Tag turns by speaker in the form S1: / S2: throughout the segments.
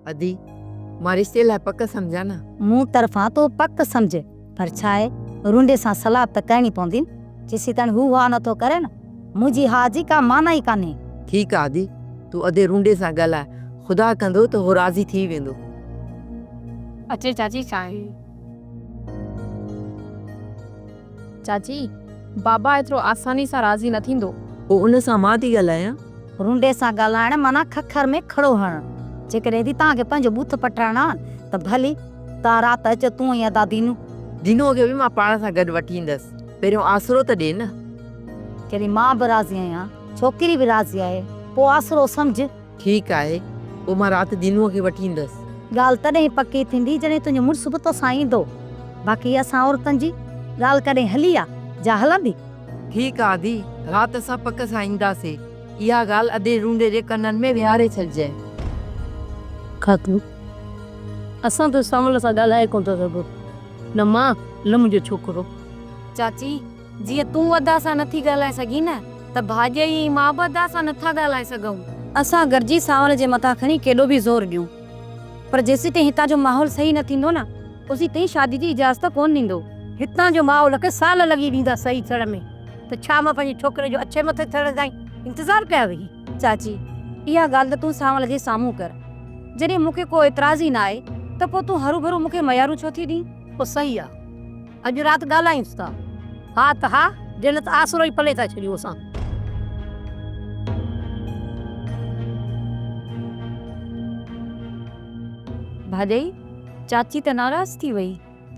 S1: अदी मां रिश्ते लाइ पक सम्झा न।
S2: मूं तरफ़ां तो पक सम्झ, पर छा आहे रुंडे सां सलाह त करणी पवंदी। जेसी ताईं हू हा नथो करे न, मुंहिंजी हा जी का माना ई कान्हे।
S1: ठीकु आहे आदी, तूं अधे रुंडे सां ॻाल्हाए, ख़ुदा कंदो त हो राज़ी थी वेंदो।
S3: अचे चाची चांहि। चाची, बाबा एतिरो आसानी सां राज़ी न थींदो।
S1: पोइ उन सां मां थी ॻाल्हायां।
S2: रुंडे सां ॻाल्हाइण माना खखर में खड़ो हणणु। जेकॾहिं तव्हांखे पंहिंजो बूथ पटाइणा त भली तव्हां राति अचो, तूं या दादीनू।
S1: दीनूअ खे बि मां पाण सां गॾु वठी ईंदसि, पहिरियों आसरो त ॾे न।
S2: कहिड़ी मां बि राज़ी आहियां, छोकिरी बि राज़ी आहे, पोइ आसरो सम्झ।
S1: ठीकु आहे, पोइ मां राति दीनूअ खे वठी ईंदसि।
S2: ॻाल्हि तॾहिं पकी थींदी जॾहिं तुंहिंजो मुड़ुसु बि तोसां ईंदो। बाक़ी असां औरतुनि जी ॻाल्हि कॾहिं हली आहे जा हलंदी।
S1: ठीकु आहे आदी, राति असां पक सां ईंदासीं। इहा ॻाल्हि अधे रुंडे जे कननि में विहारे छॾिजांइ।
S3: खातू असां तो सामल सां ॻाल्हाए कोन थो सघूं, न मां न मुंहिंजो छोकिरो।
S4: चाची, जीअं तूं अदा सां नथी ॻाल्हाए सघी न, त भाॼई मां बि अदा सां नथा ॻाल्हाए सघूं। असां गॾिजी सावल जे मथां खणी केॾो बि ज़ोर ॾियूं, पर जेसीं ताईं हितां जो माहौल सही न थींदो न, उसी ताईं शादी जी इजाज़त कोन ॾींदो।
S3: हितां जो माहौल खे साल लॻी ॾींदा सही थियण में, त छा मां पंहिंजे छोकिरे जो अछे मथे थियण ताईं इंतज़ारु कया वेही।
S4: चाची, इहा ॻाल्हि त तूं सावल जे साम्हूं कर। जॾहिं मूंखे को एतिराज़ ई न आहे त पोइ तूं हरू भरू मूंखे मयारू छो थी ॾीं?
S3: पोइ सही आहे, अॼु राति ॻाल्हायूंसि था। हा त हा, दिलि त आसरो ई पले था छॾियूं असां।
S4: भाॼई, चाची त नाराज़ थी वई।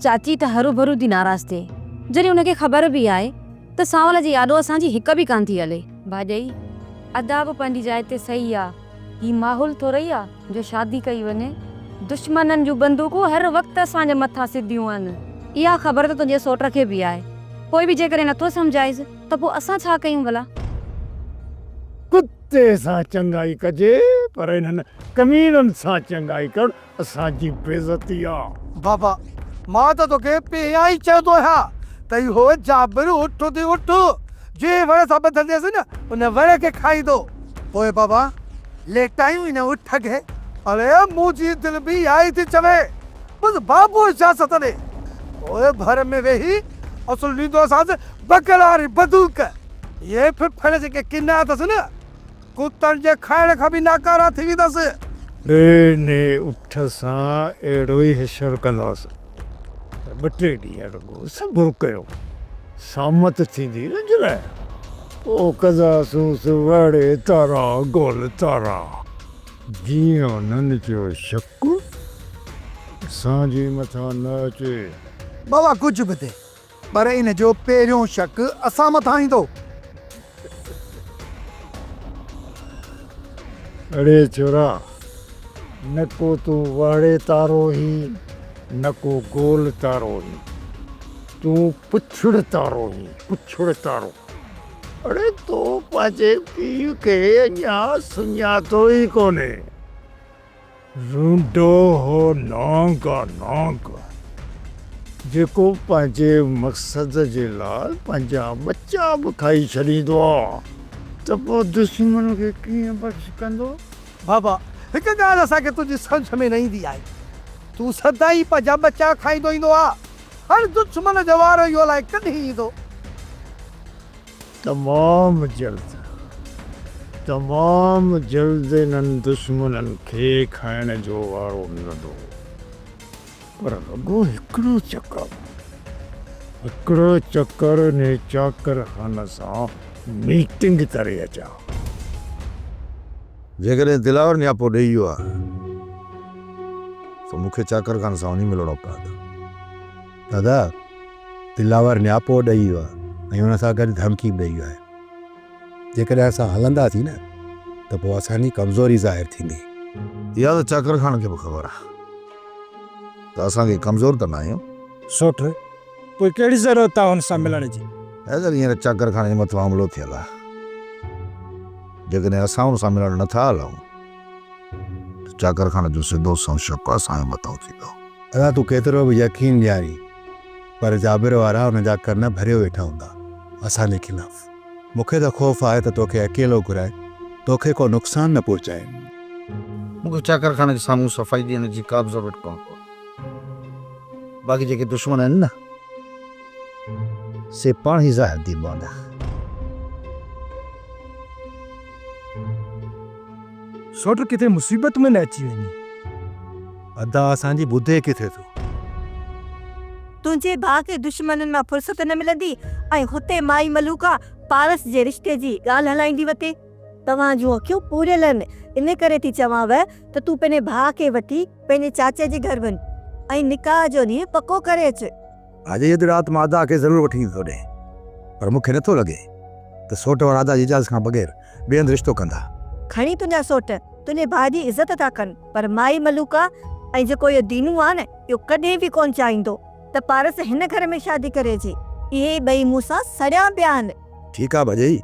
S4: चाची त हरू भरू थी नाराज़ थिए, जॾहिं हुनखे ख़बर बि आहे त सावल जी यादो असांजी हिक बि कान थी हले। भाॼई, अदा बि पंहिंजी जाइ ते सही आहे। ही माहौल थोरई आहे जो शादी कई वञे। दुश्मननि जूं बंदूकूं हर वक़्तु असांजे मथां सिधियूं आहिनि। इहा ख़बर त तुंहिंजे सोट खे बि आहे। पोइ बि जेकॾहिं नथो सम्झाइसि त पोइ असां छा कयूं भला?
S5: कुत्ते सां चङाई कजे, पर इन्हनि कमीननि सां चङाई करणु असांजी बेइज़ती आहे।
S6: बाबा, मां त तोखे पहिरियां ई चवंदो आहियां त इहो जाबिर उठ थी उठ, जे वण सां ॿधंदेसि न उन वण खे खाईंदो। पोइ बाबा लेटायूं हिन उठ खे। अरे मुंहिंजी दिलि बि आई थी चवे, बसि बाबू इजाज़त ॾे। पोइ भर में वेही असुल ॾींदो असांखे बकलारी बंदूक। ये फिफड़ जेके किना अथसि न, कुतनि जे खाइण खां बि नाकारा थी वेंदसि।
S5: ने उठ सां अहिड़ो ई हिशर कंदासीं। ॿ टे ॾींहं रुगो सबुरु कयो, सामत थींदी न जॾहिं पोइ कंदासूं वड़े तारा गोल तारा। जीअं उन्हनि जो शक असांजे मथां न अचे।
S6: बाबा कुझु बि थिए, पर इन जो पहिरियों शक असां मथां ईंदो।
S5: अड़े छोरा, न को तूं वाड़े तारो ही, न को गोल तारो ही, तूं पुछड़ तारो ही, पुछड़ तारो। अड़े तो पंहिंजे पीउ खे अञा सुञातो ई कोन्हे। रुंडो हो नांग नांग, जेको पंहिंजे मक़सद जे लाइ पंहिंजा बच्चा बि खाई छॾींदो आहे, त पोइ दुश्मन खे कीअं बख़्श कंदो?
S6: बाबा, हिकु ॻाल्हि असांखे तुंहिंजी सम्झ में न ईंदी आहे। तूं सदाई पंहिंजा बच्चा खाईंदो ईंदो आहे, हर दुश्मन जो वारो इहो अलाए कॾहिं ईंदो।
S5: तमामु जल्द इन्हनि दुश्मननि खे खाइण जो वारो मिलंदो। पर रुगो हिकिड़ो चकर ने चाकर खान सां मीटिंग करे अचां।
S7: जेकॾहिं दिलावर नियापो ॾेई वियो आहे त मूंखे चाकर खान सां वञी मिलणो पवंदो। दादा, दिलावर नियापो ॾेई वियो आहे ऐं हुन सां गॾु धमकी बि ॾेई वियो आहे। जेकॾहिं असां हलंदासीं न त पोइ असांजी कमज़ोरी ज़ाहिर थींदी। इहा त चाकर खान खे बि ख़बर आहे त असांखे कमज़ोर त न आहियूं।
S8: सोट, पोइ कहिड़ी ज़रूरत आहे हुन सां मिलण जी?
S7: ऐं हींअर चाकर खान जे मथां हमिलो थियल आहे। जेकॾहिं असां हुन सां मिलण नथा हलूं त चाकर खान जो सिधो शक असांजे मथां थींदो। अदा तूं केतिरो बि यकीन ॾियारी, पर जाबिर वारा हुन जा कन भरियो वेठा हूंदा असांजे ख़िलाफ़। मूंखे त ख़ौफ़ आहे त तोखे अकेलो घुराए तोखे को नुक़सानु न पहुचाए।
S6: मूंखे चाकर खाने जे साम्हूं सफ़ाई ॾियण जी का बि ज़रूरत कोन को। बाक़ी जेके दुश्मन आहिनि न से पाण ई ज़ाहिर थी पवंदा।
S8: सोट किथे मुसीबत में न अची वञे।
S7: अदा असांजी ॿुधे किथे थो।
S9: तुंहिंजे भाउ खे दुश्मननि मां फुर्सत न मिलंदी ऐं हुते माई मलूका पारस जे रिश्ते जी ॻाल्हि हलाईंदी वते। तव्हां जूं अखियूं पूरियल आहिनि, इन करे थी चवांव त तूं पंहिंजे भाउ खे वठी पंहिंजे चाचे जे घर वञ ऐं निकाह जो ॾींहुं पको करे अच।
S7: अॼु अधु राति मां अदा खे ज़रूरु वठी ईंदो ॾे, पर मूंखे नथो लॻे त सोट और अदा जी इजाज़त खां बग़ैर ॿिए हंधि रिश्तो कंदा।
S9: खणी तुंहिंजा सोट तुंहिंजे भाउ जी इज़त था कनि, पर माई मलूका ऐं जेको इहो दीनू आहे न, इहो कॾहिं बि कोन चाहींदो त पारस हिन घर में शादी करे अचे। इहे ॿई मूंसां सड़िया पिया आहिनि।
S7: ठीकु आहे भॼई,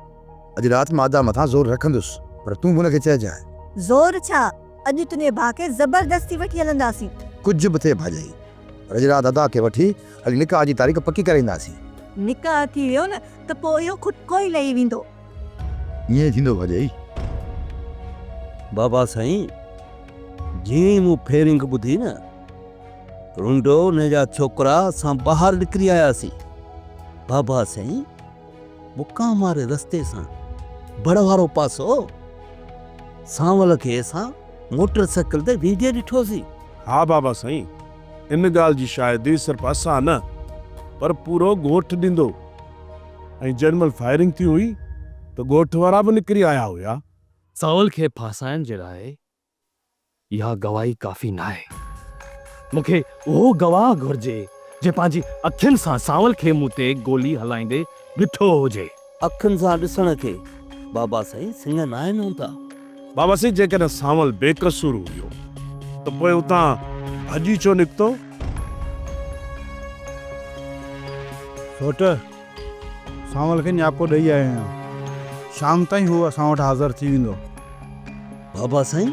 S7: अॼु राति मां अदा मथां ज़ोर रखंदुसि, पर तूं बि हुनखे चइजांइ।
S9: ज़ोर छा, अॼु तुंहिंजे भाउ खे ज़बरदस्ती वठी हलंदासीं।
S7: कुझु बि थिए भाॼई, पर अॼु राति अदा खे वठी हली निकाह जी तारीख़ पकी करे ईंदासीं।
S9: निकाह थी वियो न त पोइ इहो खुटको ई लही वेंदो।
S7: ईअं थींदो भाॼई।
S10: बाबा साईं, जीअं मूं फेरिंग ॿुधी न, रुंडो उन जा छोकिरा असां ॿाहिरि निकिरी आयासीं। बाबा साईं, मुकाम वारे रस्ते सां बड़ वारो पासो सांवल खे असां मोटर साइकिल ते बीठे ॾिठोसीं।
S11: हा बाबा साईं, इन ॻाल्हि जी शायदि सिर्फ़ु असां न पर पूरो ॻोठ ॾींदो। ऐं जनमल फायरिंग थी हुई त ॻोठ वारा बि निकिरी आया हुया।
S12: सांवल खे फासाइण जे लाइ इहा गवाही काफ़ी न आहे। मूंखे उहो गवाह घुर्जे जे पंहिंजी अखियुनि सां सांवल खे मूं ते गोली हलाईंदे ॾिठो हुजे।
S10: अखियुनि सां ॾिसण खे बाबा साईं सिंह न आहिनि हूंदा।
S11: बाबा साईं, जेकॾहिं सांवल बेकसूर हुयो त पोइ उतां भॼी छो निकितो?
S8: सोट सांवल खे न्यापो ॾेई आया आहियूं, शाम ताईं हू असां वटि हाज़िर थी वेंदो।
S10: बाबा साईं,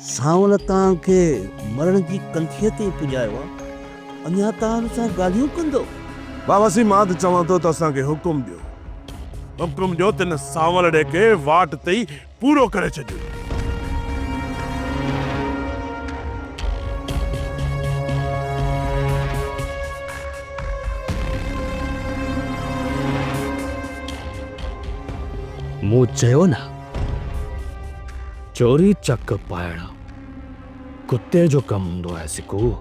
S10: सांवल तव्हांखे मरण जी कंठीअ ते पुॼायो आहे, अञा तव्हां सां ॻाल्हियूं कंदो?
S11: बाबा साईं, मां त चवां थो त असांखे हुकुम ॾियो त हिन सांवल ॾे खे वाट ते ई पूरो करे छॾियो।
S12: मूं चयो न, चोरी चक पाइण कुत्ते जो कमु हूंदो आहे सिकू।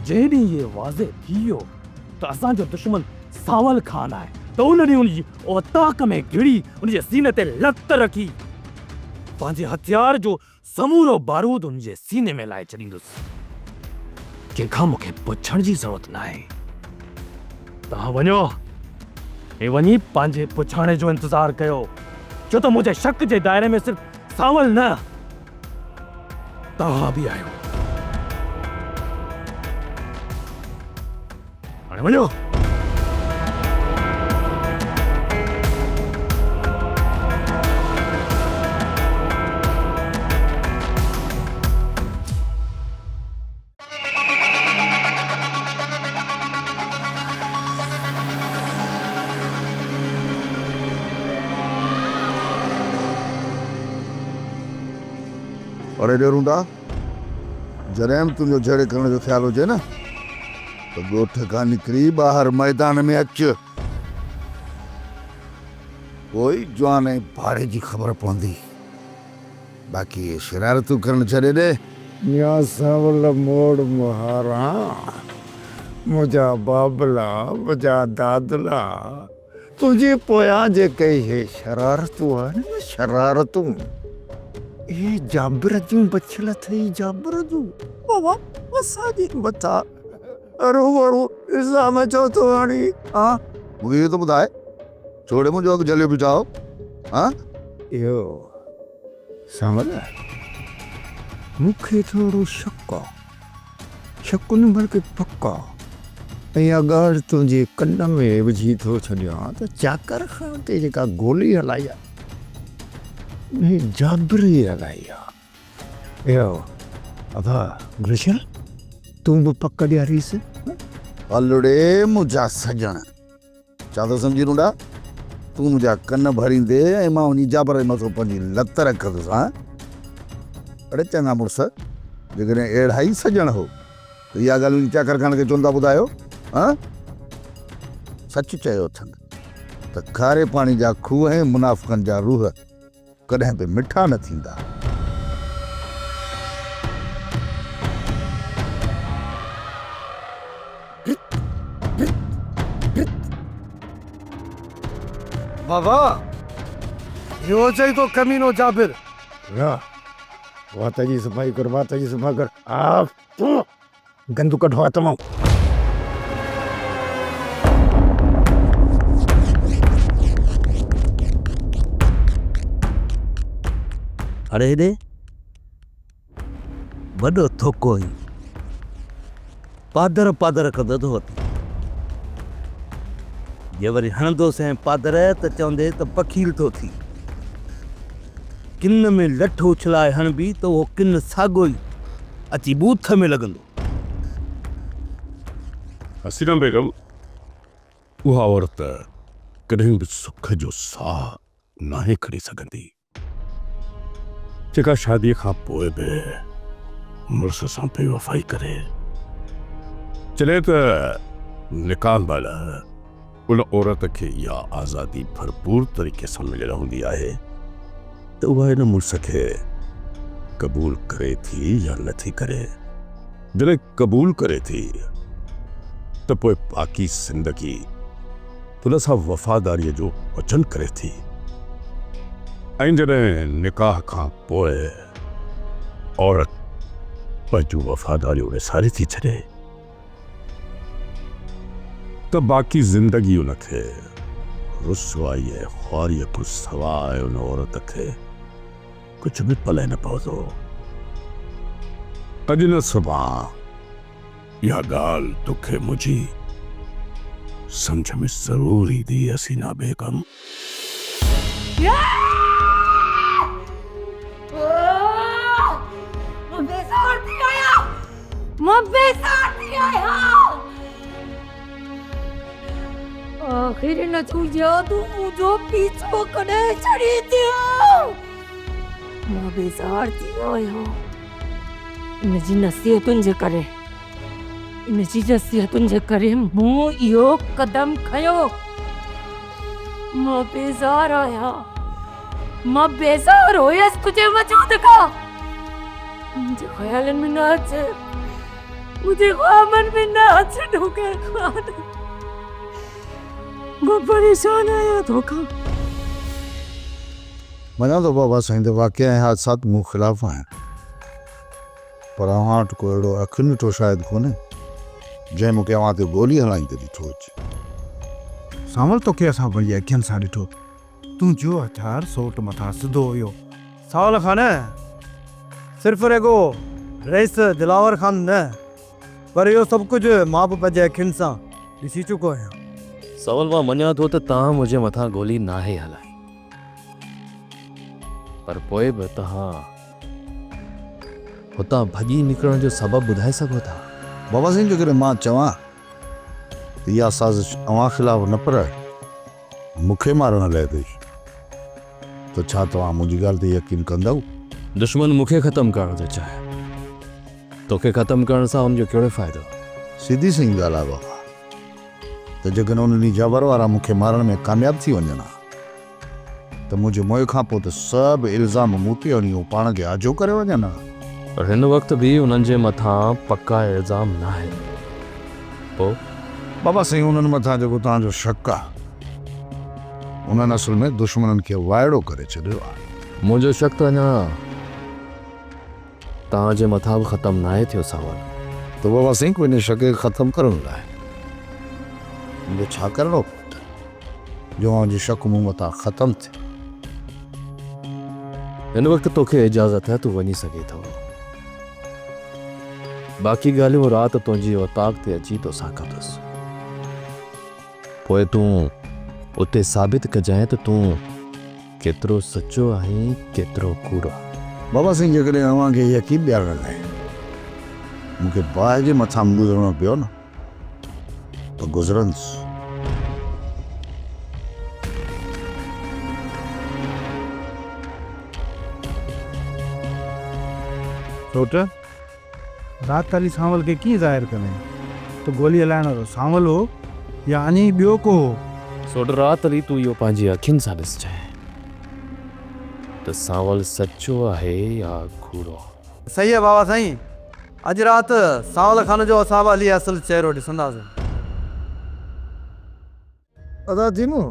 S12: जेॾी ये वाज़े थी वियो त असांजो दुश्मन सांवल खान आहे, त उन ॾींहुं उनजी औताक में घिड़ी उनजे सीने ते लत रखी पंहिंजे हथियार जो समूरो बारूद उनजे सीने में लाए छॾींदुसि। कंहिंखां मूंखे पुछण जी ज़रूरत न आहे। तव्हां वञो ऐं वञी पंहिंजे पुछाणे जो इंतज़ारु कयो, छो त मुंहिंजे शक जे दायरे में सिर्फ़ु सांवल न, तव्हां बि आहियो। हाणे वञो।
S13: अरे डेरूंडा, जॾहिं तुंहिंजो जहिड़े करण जो ख़्यालु हुजे न तो ॻोठ खां निकिरी ॿाहिरि मैदान में अचु। कोई जवान ऐं भाड़े जी ख़बर पवंदी, बाक़ी शरारतूं करण छॾे ॾे।
S5: या सांवल मोड़ मुहारा, मुंहिंजा बाबला, मुंहिंजा दादला, तुझे पोयां जेके हे शरारतूं आहिनि न शरारतूं इहे जाबिर जूं बचियल अथई जाबिर जूं बाबा असांजे मथां अरो वरो इल्ज़ाम चओ थो हाणे
S13: हाँ मूंखे इहो त ॿुधाए छोड़े मुंहिंजो अघु जलियो पियो चाहो हाँ
S5: इहो सावल मूंखे थोरो शक शक न बल्कि पक ऐं इहा ॻाल्हि तुंहिंजे कन में विझी थो छॾियां त चाकर खां ते जेका गोली हलाई आहे जाबिर ई हलाई आहे इहो अदा गुलशन तूं बि पक ॾियारीसि
S13: हलड़े मुंहिंजा सजण छा थो सम्झी रूंडा तूं मुंहिंजा कन भरींदे ऐं मां उन जाबर जे मथां पंहिंजी लत रखंदुसि हाँ अड़े चङा मुड़ुस जेकॾहिं अहिड़ा ई सजण हो त इहा ॻाल्हि उन चाकर खान खे चवंदा ॿुधायो हाँ सच चयो अथनि त खारे पाणी जा खूह ऐं मुनाफ़िक़नि जा रूह कॾहिं बि मिठा न थींदा
S6: बाबा इहो चई तो कमीनो जाबिर
S5: ना वात जी सफ़ाई कर वात जी सफ़ाई कर आ गंदू कढो आहे तमामु
S10: अरे हेॾे वॾो थोको ई पादर पादर कंदो थो अचे जे वरी हणंदोसि ऐं पादर त चवंदे त पखील थो थी किन में लठ उछलाए हणबी त उहो किन साॻियो ई अची बूथ में लॻंदो
S11: हसीना बेगम उहा औरत कॾहिं बि सुख जो साह नाहे खणी सघंदी जेका शादीअ खां पोइ बि मुड़ुस सां बेवफ़ाई करे चले त निकाह महिल उन औरत खे इहा आज़ादी भरपूर तरीक़े सां मिलियल हूंदी आहे त उहा हिन मुड़ुस खे क़बूल करे थी या नथी करे जॾहिं क़बूल करे थी त पोइ बाक़ी ज़िंदगी उन सां वफ़ादारीअ जो वचन करे थी ऐं जॾहिं निकाह खां पोइ औरत पंहिंजूं वफ़ादारियूं विसारे थी छॾे त बाक़ी ज़िंदगी उनखे रुसवाई ऐं ख़्वारीअ खां सवाइ उन औरत खे कुझु बि पले न पवंदो अॼु न सुभाणे इहा ॻाल्हि तोखे मुंहिंजी सम्झ में ज़रूर ईंदी हसीना बेगम
S3: आखिर न तुझे तू मुझो पीछो कने छड़ी दियो मां बेजार थी आया इन जी नसीहतुनि जे करे इन जी नसीहतुनि जे करे मूं इहो कदम खयो मां बेजार आया मां बेजार हुयसि तुझे वजूद खां मुझे ख्यालन में ना अचे मुझे ख्वाबन में ना अचे ढोकर खान मां परेशान आया धोखा
S13: मञा थो बाबा साईं त वाक़िया ऐं हादसात मूं ख़िलाफ़ आहिनि पर अव्हां वटि को अहिड़ो अखि ॾिठो शायदि कोन्हे जंहिं मूंखे अव्हां ते गोली हलाईंदे ॾिठो अचे
S8: सावल तोखे असां पंहिंजी अखियुनि सां ॾिठो तुंहिंजो हथियार सोट मथां सिधो हुयो
S6: सावल खान सिर्फ़ु रेगो रईस दिलावर खान न पर इहो सभु कुझु मां बि पंहिंजे अखियुनि सां ॾिसी चुको आहियां
S12: सवल मां मञा थो त तव्हां मुंहिंजे मथां गोली नाहे हलाई पर पोइ बि तव्हां हुतां भॼी निकिरण जो सबबु ॿुधाए सघो था
S13: बाबा साईं जेकॾहिं मां चवां त इहा साज़िश अव्हां ख़िलाफ़ु न पर मूंखे मारण लाइ थी त छा तव्हां मुंहिंजी ॻाल्हि ते यकीन कंदव
S12: दुश्मन मूंखे ख़तमु करण थो चाहे तोखे ख़तमु करण सां हुनजो कहिड़ो फ़ाइदो
S13: सीधी सही ॻाल्हि आहे बाबा त जेकॾहिं उन्हनि जाबर वारा मूंखे मारण में कामयाबु थी वञनि हा त मुंहिंजे मोह खां पोइ त सभु इल्ज़ाम मूं ते हणी पाण खे आजो करे वञनि हा
S12: पर हिन वक़्तु बि उन्हनि जे मथां पका इल्ज़ाम न आहे पोइ
S13: बाबा साईं उन्हनि मथां जेको तव्हांजो शक आहे उन्हनि असुल में दुश्मननि खे वाइड़ो करे छॾियो आहे।
S14: मुंहिंजो शक त अञा तव्हांजे मथां बि ख़तमु न आहे थियो सावल।
S13: त बाबा साईं कोई इन शक खे ख़तमु करण लाइ मुंहिंजो छा करिणो पवंदो जो मुंहिंजो शक मूं मथां ख़तमु थिए?
S14: हिन वक़्तु तोखे इजाज़त है, तूं वञी सघे थो। बाक़ी ॻाल्हियूं राति तुंहिंजी औताक़ ते अची तोसां कंदुसि। पोइ तूं उते साबित कजांइ त तूं केतिरो सचो आहीं, केतिरो कूड़ो।
S13: बाबा साईं जेकॾहिं अव्हांखे यकीन ॾियारण लाइ मूंखे बाहि जे मथां गुज़रणो पियो न त गुज़रंदुसि।
S8: छोट रात ताली सांवल खे कीअं ज़ाहिर करें तो गोली हलाइण वारो सांवल हो या अञा ॿियो को हो?
S14: सोट राति हली तूं इहो पंहिंजी अखियुनि सां ॾिसजांइ त सांवल सचो आहे या कूड़ो।
S6: सही है बाबा साईं, अॼु राति सांवल खान जो असां हली असुल चेहरो ॾिसंदासीं।
S5: अदा जीमू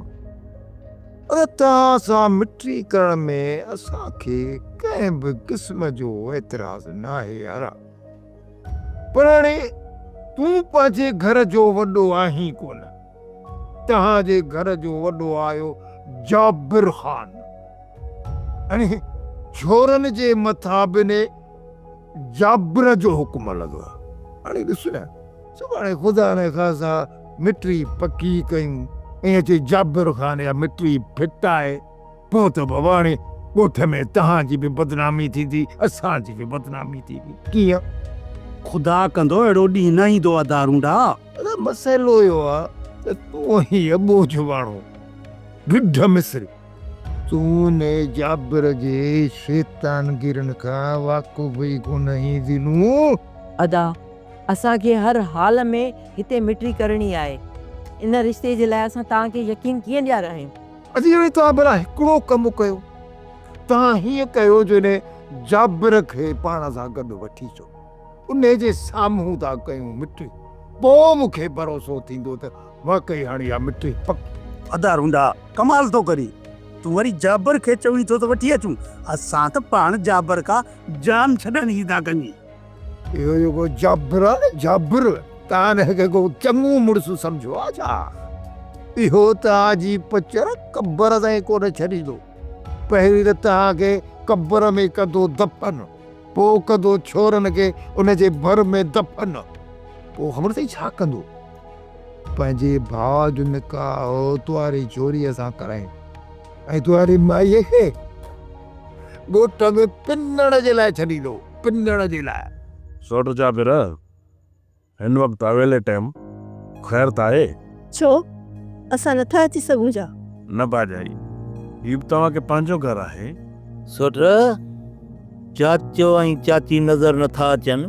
S5: अरे तव्हां सां मिट्री करण में असांखे कंहिं बि क़िस्म जो एतिराज़ न आहे यार, पर हाणे तूं पंहिंजे घर जो वॾो आहीं कोन। तव्हांजे घर जो वॾो आयो जाबिर ख़ान, हाणे छोरनि जे मथां बि ने जाबिर जो हुकुम लॻो आहे। हाणे ॾिस न, सुभाणे ख़ुदा ने ख़ासा मिट्री पकी कयूं ऐं अचे जाबिर ख़ान या मिट्री फिटाए, पोइ त बाबा हाणे ॻोठ में तव्हांजी बि बदनामी थींदी, असांजी बि बदनामी थींदी। कीअं?
S8: खुदा कंदो अहिड़ो ॾींहुं न ईंदो आहे दारूंडा।
S5: अरे मसइलो इहो आहे त तूं ही अॿो जुवाणो ढिढ मिस्री, तूं ने जाबिर जे शैतानगिरनि खां वाक़ुफ़ ई कोन ई दिनूं।
S1: अदा असांखे हर हाल में हिते मिट्री करणी आहे। इन रिश्ते जे लाइ असां तव्हांखे यकीन कीअं ॾियारायूं?
S5: अॼु हाणे तव्हां भला हिकिड़ो कमु कयो, तव्हां हीअं कयो जो ने जाबिर खे पाण सां गॾु वठी अचो, उन जे साम्हूं था कयूं मिट्री, पोइ मूंखे भरोसो थींदो त वाकई हाणे इहा मिट्री पक।
S8: अदारूंडा कमाल थो करी, तूं वरी जाबर खे चवीं थो त वठी अचूं, असां त पाण जाबर खां जान छॾण ई था कयूं।
S5: इहो जेको जाबिर आहे न, जाबिर तव्हां हिनखे को चङो मुड़ुसु सम्झो आहे छा? इहो तव्हांजी पचर कब्र ताईं कोन छॾींदो। पहिरीं त तव्हांखे कब्र में कंदो दफ़न, पोइ कंदो छोरनि खे उन जे भर में दफ़न, पोइ ख़बर अथई छा कंदो? पंहिंजे भाउ जो निकाह तुआरी चोरीअ सां कराए ऐं तुआरी माईअ खे ॻोठ में पिनण जे लाइ छॾींदो, पिनण जे लाइ।
S11: सोट जाबिर हिन वक़्तु अवेले टाइम ख़ैर त आहे?
S9: छो असां नथा अची सघूं छा?
S11: न भाॼाई, हीउ बि तव्हांखे पंहिंजो घर आहे।
S10: सोट चाचो ऐं चाची नज़र नथा अचनि?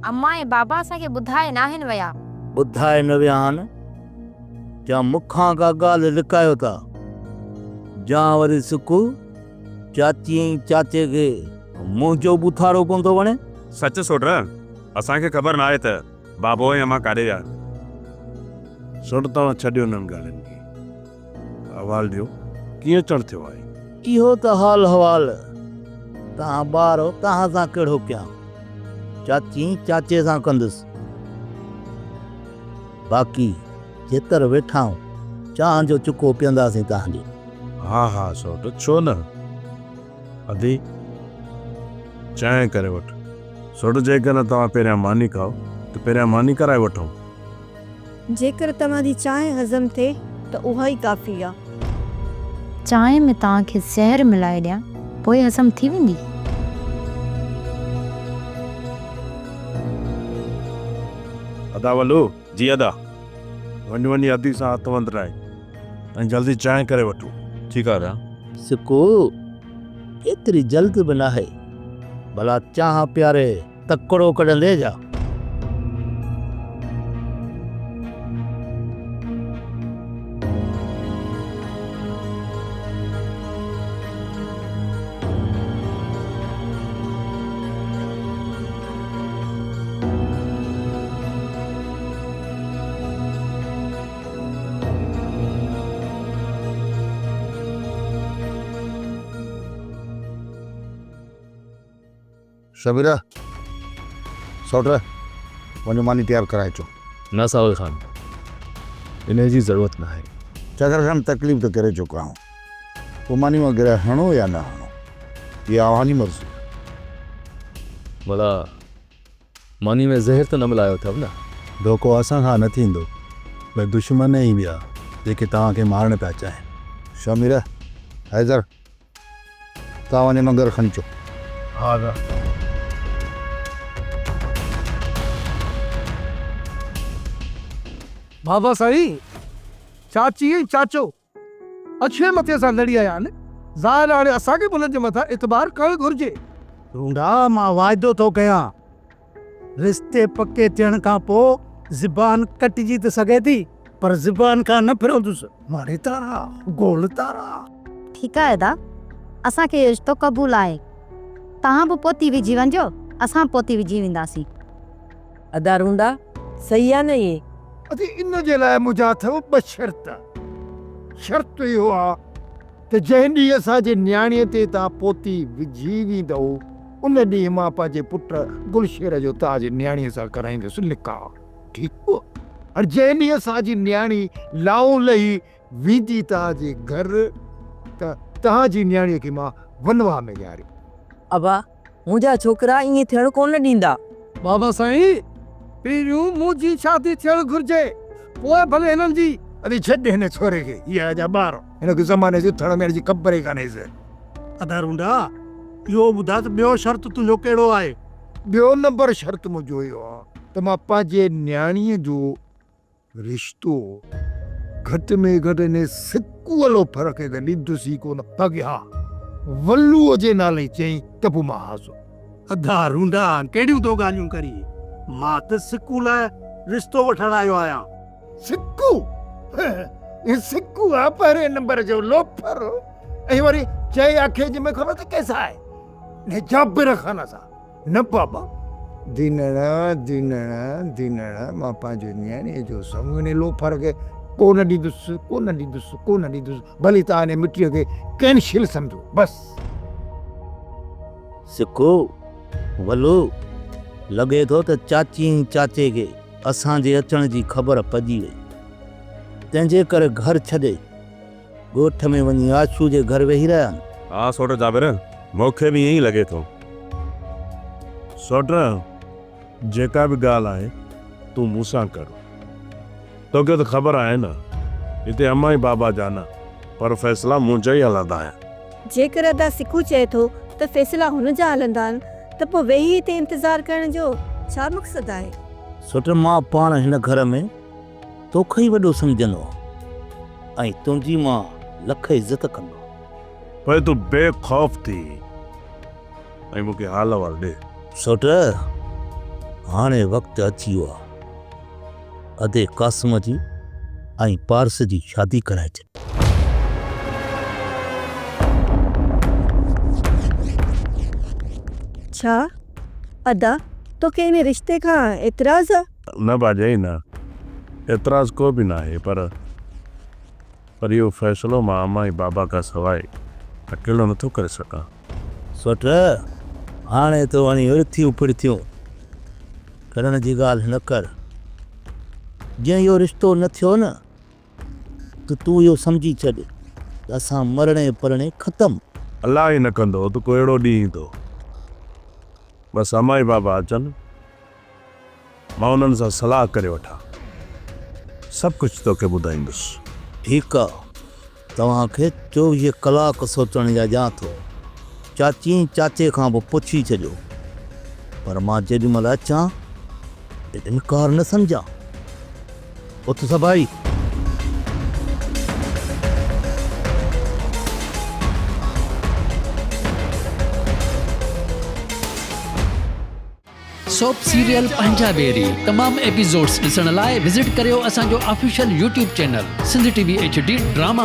S4: अम्मा ऐं बाबा असांखे ॿुधाए न आहिनि विया।
S10: ॿुधाए न विया आहिनि? जा मूंखां का ॻाल्हि लिकायो था, जा वरी सुकू चाची ऐं चाचे खे मुंहिंजो बुथारो कोन थो वणे?
S11: सच सोट असांखे ख़बर न आहे त बाबो ऐं अम्मा काॾे विया। सोट तव्हां छॾियो उन्हनि ॻाल्हियुनि खे, अहवाल ॾियो कीअं चढ़ थियो आहे।
S10: इहो त हाल हवाल तव्हां ॿार हो, तव्हां सां कहिड़ो कयां? चाची चाचे सां कंदुसि, बाक़ी जेतर वेठा आहियूं चांहि जो चुको पीअंदासीं तव्हांजो।
S11: हा हा सोट छो न, अदी चांहि करे वठो। सोट जेकॾहिं तव्हां पहिरियां मानी खाओ त पहिरियां मानी कराए वठो।
S9: जेकर तव्हांजी चांहि हज़म थिए त उहा ई काफ़ी आहे।
S2: चांहि में तव्हांखे ज़हर मिलाए ॾियां पोइ हज़म थी वेंदी?
S11: अदा वलो जी अदा, वञी वञी अदी सां हथ वंदराए ऐं जल्दी चांहि करे वठो। ठीकु आहे?
S10: सिको एतिरी जल्द बि न आहे, भला चाह प्यारे तकड़ो कढंदे जा।
S13: शबीरा सौट वञो मानी तैयार कराए अचो।
S14: ना सावल खान, इन जी ज़रूरत न आहे।
S13: चकर खान तकलीफ़ तो करे चुका हूँ, पोइ मानी वग़ैरह हणो या न हणो, इहा अव्हांजी मर्ज़ी।
S14: भला मानी में ज़हर त न मिलायो अथव न?
S7: धोखो असां खां न थींदो, भई दुश्मन ई ॿिया जेके तव्हांखे मारणु पिया चाहिनि।
S13: शमीरा, हैदर, तव्हां वञे नगर खणी अचो।
S5: हा दा
S6: बाबा साईं, चाची ऐं चाचो अछे मथे सां लड़ी आया आहिनि। ज़ाहिर हाणे असांखे बि उन्हनि जे मथां इतबार करणु घुरिजे।
S8: रूंडा, मां वाइदो थो कयां, रिश्ते पके थियण खां पोइ ज़बान कटिजी त सघे थी, पर ज़बान खां न फिरंदुसि। मारे तारा गोल तारा।
S2: ठीकु आहे अदा, असांखे रिश्तो क़बूल आहे। तव्हां बि पोती विझी वञिजो, असां पोती विझी वेंदासीं।
S1: अदा रूंडा सही आहे न इहे?
S6: अॼु इन जे लाइ मुंहिंजा अथव 2 शर्त। शर्त इहो आहे त जंहिं ॾींहुं असांजे न्याणीअ ते तव्हां पोती विझी वेंदव, उन ॾींहुं मां पंहिंजे पुट गुलशेर जो तव्हांजी न्याणीअ सां कराईंदुसि निकाह। ठीकु? और जंहिं ॾींहुं असांजी न्याणी लाऊं लही वेंदी तव्हांजे घर, त तव्हांजी न्याणीअ खे मां वनवा में ॾियारी।
S1: अबा मुंहिंजा छोकिरा ईअं थियणु कोन ॾींदा।
S6: बाबा साईं, पहिरियों मुंहिंजी शादी थियणु घुरिजे, पोइ भले हिननि जी। अरे छॾ हिन छोरे खे, इहा अञा ॿार, हिनखे ज़माने जी उथण में जी ख़बर ई कान्हे।
S8: अदा रूंडा, इहो ॿुधा त ॿियो शर्त तुंहिंजो कहिड़ो आहे?
S6: ॿियो नंबर शर्त मुंहिंजो इहो आहे त मां पंहिंजे न्याणीअ जो रिश्तो घटि में घटि इन सिकू वारो फ़र्क़ु त ॾींदुसि कोन। अॻियां वल्लूअ जे नाले चई त पोइ मां हाज़ुर।
S8: अदा रूंडा, कहिड़ियूं तो ॻाल्हियूं करी? मां त सिकू लाइ रिश्तो वठण आयो आहियां।
S6: सिकू? ये सिकू आहे पहिरें नंबर जो लोफर। ऐं वरी चई आखे जे में ख़बर त कैसा आहे, ने जाबिर खान सां। न बाबा, दीनण दीनण दीनण, मां पंहिंजे न्याणीअ जो समूने लोफर खे कोन ॾींदुसि, कोन ॾींदुसि, कोन ॾींदुसि। भली तव्हां हिन मिटीअ खे कैंसिल सम्झो बसि।
S10: सिको वलो, लॻे थो त चाची ऐं चाचे खे असांजे अचण जी ख़बर पइजी वई, तंहिंजे करे घर छॾे ॻोठ में वञी आशू जे घर वेही रहिया आहिनि।
S11: हा सोट जाबिर, मूंखे बि ईअं ई लॻे थो। सोट, जेका बि ॻाल्हि आहे तूं मूंसां कर। तोखे त ख़बर आहे न, हिते अम्मा ऐं बाबा जा न, पर फ़ैसिला मुंहिंजा ई हलंदा आहिनि।
S9: जेकर अदा सिकू चए थो त फ़ैसिला हुन जा हलंदा आहिनि, त पोइ वेही हिते इंतज़ारु करण जो छा मक़सदु आहे?
S10: सोट, मां पाण हिन घर में तोखे ई वॾो सम्झंदो ऐं तुंहिंजी मां लख इज़त कंदो,
S11: पर तूं बेखौफ़ थी ऐं मूंखे हाल वाल ॾे।
S10: सोट, हाणे वक़्तु अची वियो आहे अदे क़ासिम जी ऐं पारस जी शादी कराए छॾ।
S9: छा अदा, तोखे इन रिश्ते खां एतिराज़ आहे?
S11: न भाॼाई न, एतिराज़ को बि न आहे, पर इहो फ़ैसिलो मां अम्मा ऐं बाबा खां सवाइ अकेलो नथो करे सघां।
S10: सोट, हाणे तो वञी उर्थियूं फिरथियूं करण जी ॻाल्हि न कर। जंहिं इहो रिश्तो न थियो न, त तूं इहो सम्झी छॾ त असां मरणे परणे ख़तमु।
S11: अलाह ई न कंदो त को अहिड़ो ॾींहुं ईंदो। बसि अम्मा ऐं बाबा अचनि, मां उन्हनि सां सलाह करे वठां, सभु कुझु तोखे ॿुधाईंदुसि।
S10: ठीकु आहे, तव्हांखे 24 कलाक सोचण जा ॾियां थो। चाची चाचे खां बि पुछी छॾियो, पर मां जेॾीमहिल अचां इनकार न सम्झां। उथ सभाई।
S15: सोप सीरियल पंजाबेरी तमाम एपिसोड्स ॾिसण लाइ विज़िट करियो असांजो official YouTube channel Sindh TV HD drama.